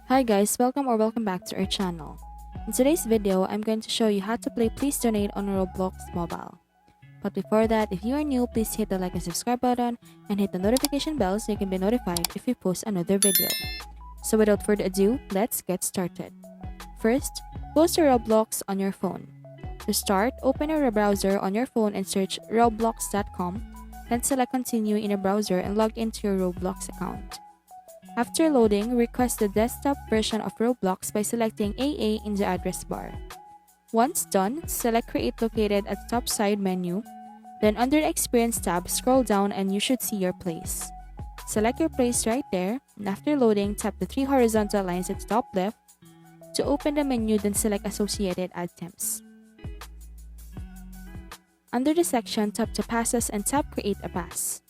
Hi guys, welcome back to our channel. In today's video, I'm going to show you how to play Please Donate on Roblox mobile. But before that, if you are new, please hit the like and subscribe button and hit the notification bell so you can be notified if we post another video. So without further ado, let's get started. First, close your Roblox on your phone. To start, open your browser on your phone and search roblox.com, then select continue in a browser and log into your Roblox account. After loading, request the desktop version of Roblox by selecting AA in the address bar. Once done, select Create located at the top side menu. Then under the Experience tab, scroll down and you should see your place. Select your place right there, and after loading, tap the three horizontal lines at the top left. To open the menu, then select Associated Items. Under the section, tap the Passes and tap Create a Pass.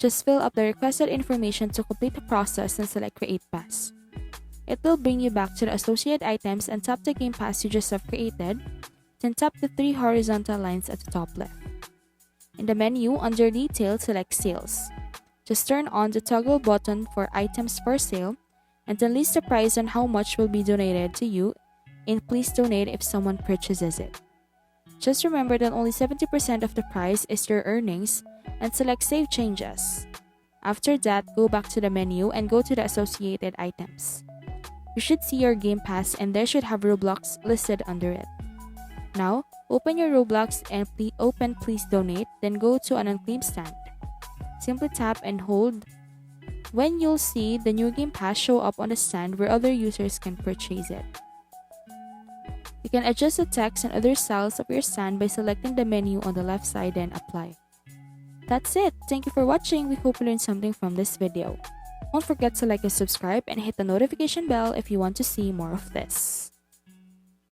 Just fill up the requested information to complete the process and select Create Pass. It will bring you back to the associated items and tap the game pass you just have created, then tap the three horizontal lines at the top left. In the menu, under Detail, select Sales. Just turn on the toggle button for items for sale, and then list the price and how much will be donated to you in Please Donate if someone purchases it. Just remember that only 70% of the price is your earnings, and select Save Changes. After that, go back to the menu and go to the associated items. You should see your Game Pass and there should have Roblox listed under it. Now, open your Roblox and open Please Donate, then go to an unclaimed stand. Simply tap and hold. When you'll see the new Game Pass show up on the stand where other users can purchase it. You can adjust the text and other styles of your stand by selecting the menu on the left side and apply. That's it. Thank you for watching. We hope you learned something from this video. Don't forget to like and subscribe and hit the notification bell if you want to see more of this.